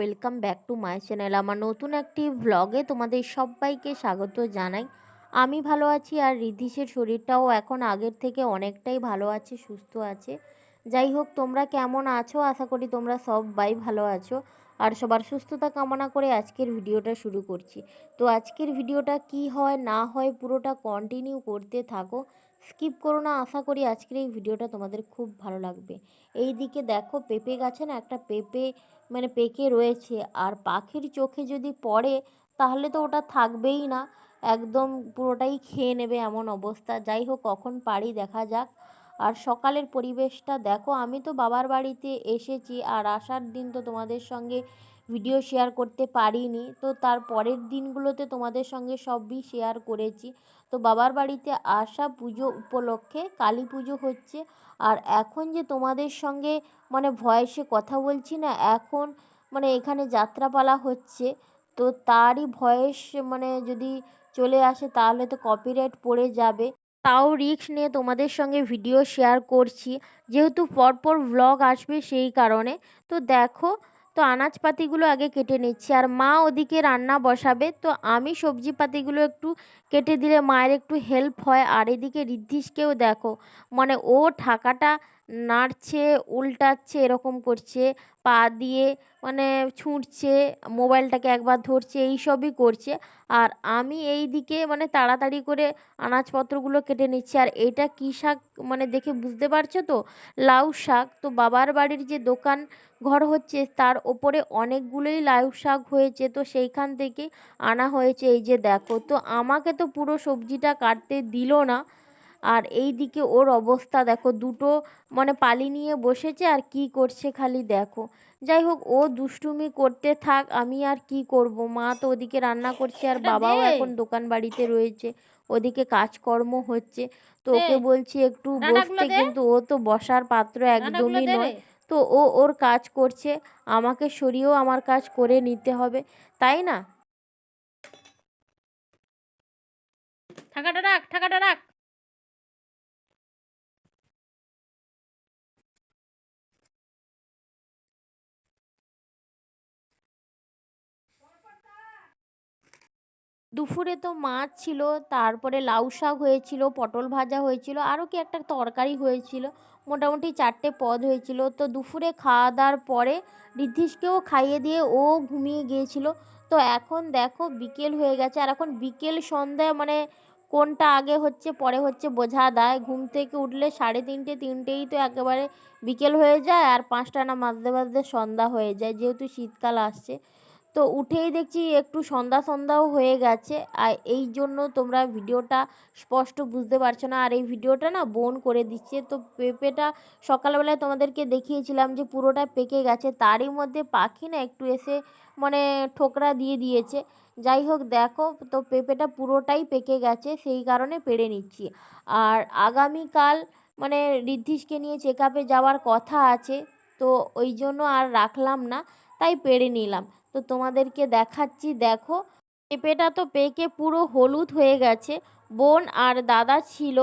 Welcome back to my channel. আমার নতুন একটি ভ্লগে তোমাদের সবাইকে স্বাগত জানাই। আমি ভালো আছি, আর রিদ্ধিশের শরীরটাও এখন আগের থেকে অনেকটাই ভালো আছে, সুস্থ আছে। যাই হোক, তোমরা কেমন আছো? আশা করি তোমরা সবাই ভালো আছো, আর সবার সুস্থতা কামনা করে আজকের ভিডিওটা শুরু করছি। তো আজকের ভিডিওটা কি হয় না হয় পুরোটা কন্টিনিউ করতে থাকো, স্কিপ করো না। আশা করি আজকের এই ভিডিওটা তোমাদের খুব ভালো লাগবে। এই দিকে দেখো, পেঁপে গাছে না একটা পেঁপে পেকে রয়েছে, আর পাখির চোখে যদি পড়ে তাহলে তো ওটা থাকবেই না, একদম পুরোটাই খেয়ে নেবে এমন অবস্থা। যাই হোক, কখন পারি দেখা যাক। আর সকালের পরিবেশটা দেখো, আমি তো বাবার বাড়িতে এসেছি, আর আসার দিন তো তোমাদের সঙ্গে ভিডিও শেয়ার করতে পারিনি, তো তার পরের দিনগুলোতে তোমাদের সঙ্গে সবই শেয়ার করেছি। তো বাবার বাড়িতে আসা পুজো উপলক্ষে কালী পুজো হচ্ছে, আর এখন যে তোমাদের সঙ্গে ভয়েসে কথা বলছি না, এখন এখানে যাত্রাপালা হচ্ছে। তো তারই ভয়েস যদি চলে আসে তাহলে তো কপিরাইট পড়ে যাবে, তাও রিস্ক নিয়ে তোমাদের সঙ্গে ভিডিও শেয়ার করছি, যেহেতু পরপর ভ্লগ আসবে সেই কারণে। তো দেখো, তো আনাজপাতিগুলো আগে কেটে নিচ্ছি, আর মা ওদিকে রান্না বসাবে, তো আমি সবজিপাতিগুলো একটু কেটে দিলে মায়ের একটু হেল্প হয়। আর এদিকে ঋদ্ধিষকেও দেখো, ও ঢাকাটা নাড়ছে, উল্টাচ্ছে, এরকম করছে, পা দিয়ে ছুঁড়ছে, মোবাইলটাকে একবার ধরছে, এই সবই করছে। আর আমি এই দিকে তাড়াতাড়ি করে আনাজপত্রগুলো কেটে নিচ্ছি। আর এটা কী শাক দেখে বুঝতে পারছো তো, লাউ শাক। তো বাবার বাড়ির যে দোকান ঘর হচ্ছে তার ওপরে অনেকগুলোই লাউ শাক হয়েছে, তো সেইখান থেকে আনা হয়েছে। এই যে দেখো, তো আমাকে তো পুরো সবজিটা কাটতে দিল না। আর এই দিকে ওর অবস্থা দেখো, দুটো পালি নিয়ে বসেছে, আর কি করছে খালি দেখো। যাই হোক, ও দুষ্টুমি করতে থাক, আমি আর কি করব। মা তো ওদিকে রান্না করছে, আর বাবাও এখন দোকান বাড়িতে রয়েছে, ওদিকে কাজকর্ম হচ্ছে। তো ওকে বলছি একটু বসতে, কিন্তু ও তো বসার পাত্র একদমই নয়। তো ওর কাজ করছে, আমাকে সরিয়েও আমার কাজ করে নিতে হবে, তাই না? ঠাকাটা রাখ, ঠাকাটা রাখ। দুপুরে তো মাছ ছিল, তারপরে লাউ শাক হয়েছিল, পটল ভাজা হয়েছিল, আরও কি একটা তরকারি হয়েছিল, মোটামুটি 4টে পদ হয়েছিল। তো দুপুরে খাওয়া দাওয়ার পরে ঋদ্ধিষকেও খাইয়ে দিয়ে ও ঘুমিয়ে গিয়েছিল। তো এখন দেখো বিকেল হয়ে গেছে, আর এখন বিকেল সন্ধ্যা কোনটা আগে হচ্ছে পরে হচ্ছে বোঝা দায়। ঘুম থেকে উঠলে 3:30 3টেই তো একেবারে বিকেল হয়ে যায়, আর 5টা না বাজতে বাজতে সন্ধ্যা হয়ে যায়, যেহেতু শীতকাল আসছে। তো উঠেই দেখছি একটু সন্ধ্যা সন্ধ্যাও হয়ে গেছে, আর এই জন্য তোমরা ভিডিওটা স্পষ্ট বুঝতে পারছো না। আর এই ভিডিওটা না বোন করে দিচ্ছে। তো পেঁপেটা সকালবেলায় তোমাদেরকে দেখিয়েছিলাম যে পুরোটা পেকে গেছে, তারই মধ্যে পাখি না একটু এসে ঠোকরা দিয়ে দিয়েছে। যাই হোক দেখো, তো পেঁপেটা পুরোটাই পেকে গেছে, সেই কারণে পেড়ে নিচ্ছি। আর আগামীকাল ঋদ্ধিষকে নিয়ে চেক আপে যাওয়ার কথা আছে, তো ওই জন্য আর রাখলাম না, তাই পেড়ে নিলাম। তো তোমাদেরকে দেখাচ্ছি, দেখো পেঁপেটা তো পেকে পুরো হলুদ হয়ে গেছে। বোন আর দাদা ছিল,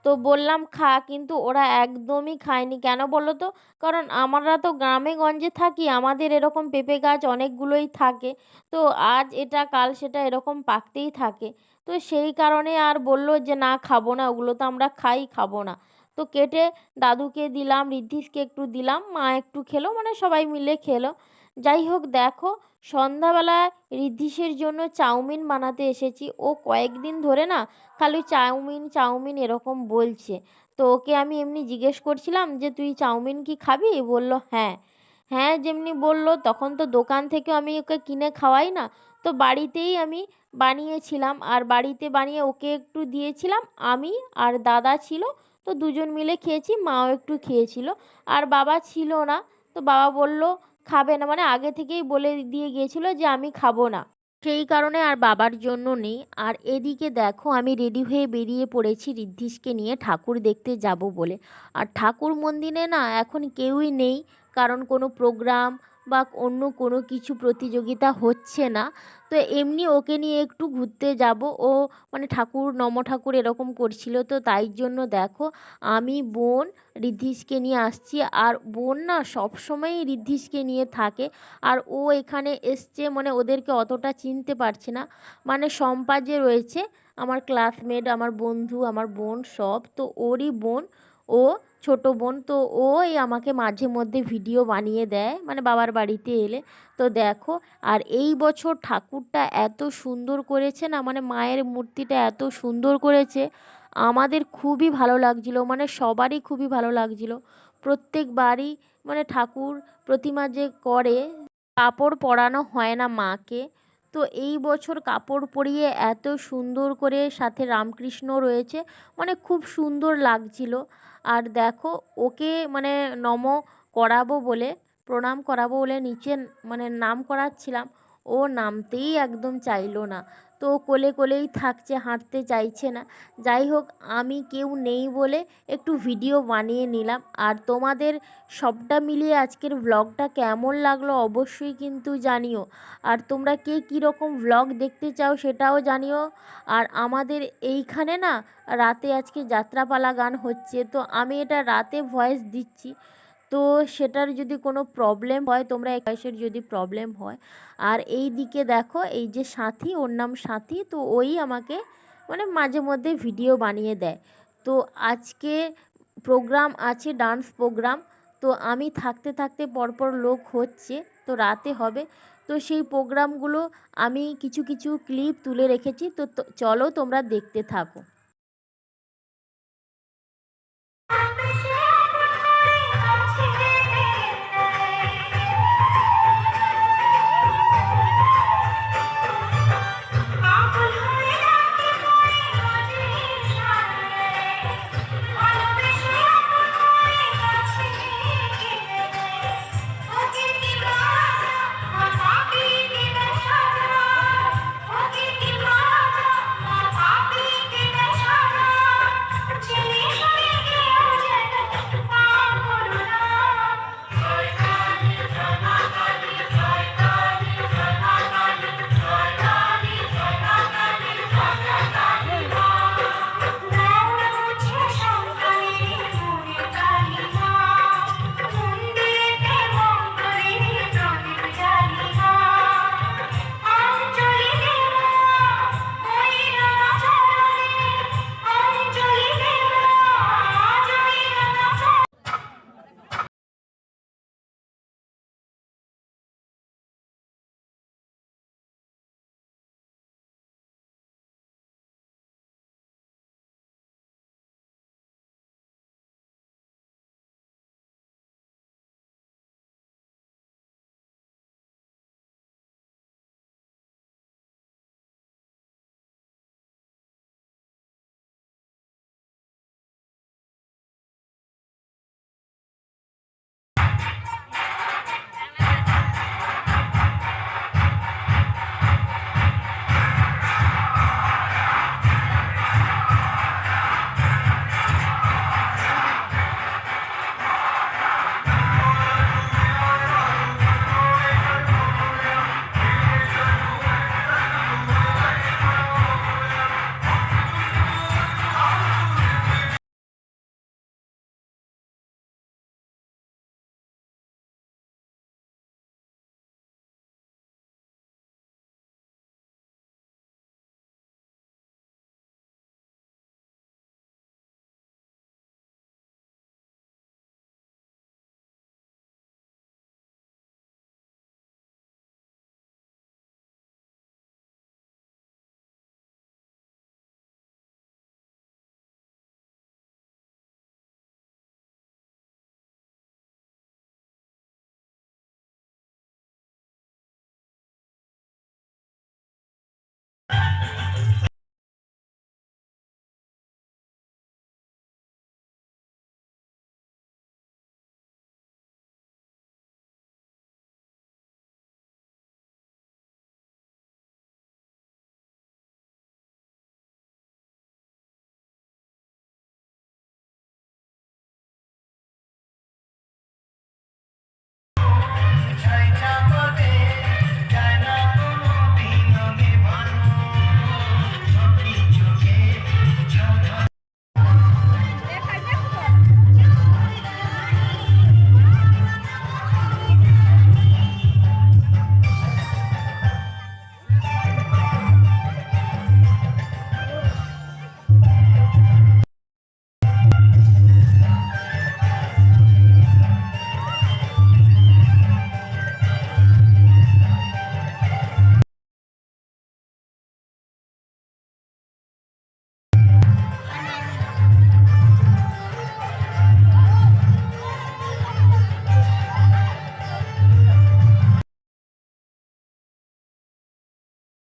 তো বললাম খা, কিন্তু ওরা একদমই খায়নি। কেন বলো তো? কারণ আমরা তো গ্রামে গঞ্জে থাকি, আমাদের এরকম পেঁপে গাছ অনেকগুলোই থাকে, তো আজ এটা কাল সেটা এরকম পাকতেই থাকে। তো সেই কারণে আর বললো যে না, খাবো না, ওগুলো তো আমরা খাবো না। তো কেটে দাদুকে দিলাম, ঋদ্ধিষকে একটু দিলাম, মা একটু খেলো, সবাই মিলে খেলো। যাই হোক দেখো, সন্ধ্যাবেলায় ঋদ্ধিষের জন্য চাউমিন বানাতে এসেছি। ও কয়েকদিন ধরে না খালি চাউমিন চাউমিন এরকম বলছে। তো ওকে আমি এমনি জিজ্ঞেস করছিলাম যে তুই চাউমিন কি খাবি? বলল হ্যাঁ। হ্যাঁ যেমনি বললো, তখন তো দোকান থেকে আমি ওকে কিনে খাওয়াই না, তো বাড়িতেই আমি বানিয়েছিলাম, আর বাড়িতে বানিয়ে ওকে একটু দিয়েছিলাম। আমি আর দাদা ছিল, তো দুজন মিলে খেয়েছি, মাও একটু খেয়েছিল, আর বাবা ছিল না। তো বাবা বলল খাবে না, আগে থেকেই বলে দিয়ে গিয়েছিল যে আমি খাবো না, সেই কারণে আর বাবার জন্য নেই। আর এদিকে দেখো, আমি রেডি হয়ে বেরিয়ে পড়েছি ঋদ্ধিষকে নিয়ে ঠাকুর দেখতে যাব বলে। আর ঠাকুর মন্দিরে না এখন কেউই নেই, কারণ কোনো প্রোগ্রাম বা অন্য কোনো কিছু প্রতিযোগিতা হচ্ছে না। তো এমনি ওকে নিয়ে একটু ঘুরতে যাব, ও মানে ঠাকুর নম ঠাকুর এরকম করছিল, তো তাই জন্য দেখো আমি, বোন, ঋদ্ধিষকে নিয়ে আসছি। আর বোন না সবসময়ই ঋদ্ধিষকে নিয়ে থাকে, আর ও এখানে এসছে মানে ওদেরকে অতটা চিনতে পারছে না। মানে শম্পা যে রয়েছে আমার ক্লাসমেট, আমার বন্ধু, আমার বোন সব, তো ওরই বোন, ও ছোট বোন, তো ওই আমাকে মাঝে মধ্যে ভিডিও বানিয়ে দেয় মানে বাবার বাড়িতে এলে। তো দেখো, আর এই বছর ঠাকুরটা এত সুন্দর করেছে না, মানে মায়ের মূর্তিটা এত সুন্দর করেছে, আমাদের খুবই ভালো লাগছিলো, মানে সবারই খুবই ভালো লাগছিলো। প্রত্যেকবারই মানে ঠাকুর প্রতিমা যে করে, কাপড় পরানো হয় না মাকে, তো এই বছর কাপড় পরিয়ে এত সুন্দর করে, সাথে রামকৃষ্ণ রয়েছে, মানে খুব সুন্দর লাগছিল। আর দেখো ওকে মানে নম করাবো বলে, প্রণাম করাবো বলে নিচে মানে নাম করাচ্ছিলাম, ও নামতেই একদম চাইলো না। তো ও কোলে কোলেই থাকছে, হাঁটতে চাইছে না। যাই হোক, আমি কেউ নেই বলে একটু ভিডিও বানিয়ে নিলাম। আর তোমাদের সবটা মিলিয়ে আজকের ব্লগটা কেমন লাগলো অবশ্যই কিন্তু জানিও। আর তোমরা কে কীরকম ব্লগ দেখতে চাও সেটাও জানিও। আর আমাদের এইখানে না রাতে আজকে যাত্রাপালা গান হচ্ছে, তো আমি এটা রাতে ভয়েস দিচ্ছি, তো সেটার যদি কোনো প্রবলেম হয়, তোমরা ভয়েসের যদি প্রবলেম হয়। আর এই দিকে দেখো, এই যে সাথী, ওর নাম সাথী, তো ওই আমাকে মানে মাঝে মধ্যে ভিডিও বানিয়ে দেয়। তো আজকে প্রোগ্রাম আছে, ডান্স প্রোগ্রাম, তো আমি থাকতে থাকতে পরপর লোক হচ্ছে, তো রাতে হবে। তো সেই প্রোগ্রামগুলো আমি কিছু কিছু ক্লিপ তুলে রেখেছি, তো চলো তোমরা দেখতে থাকো।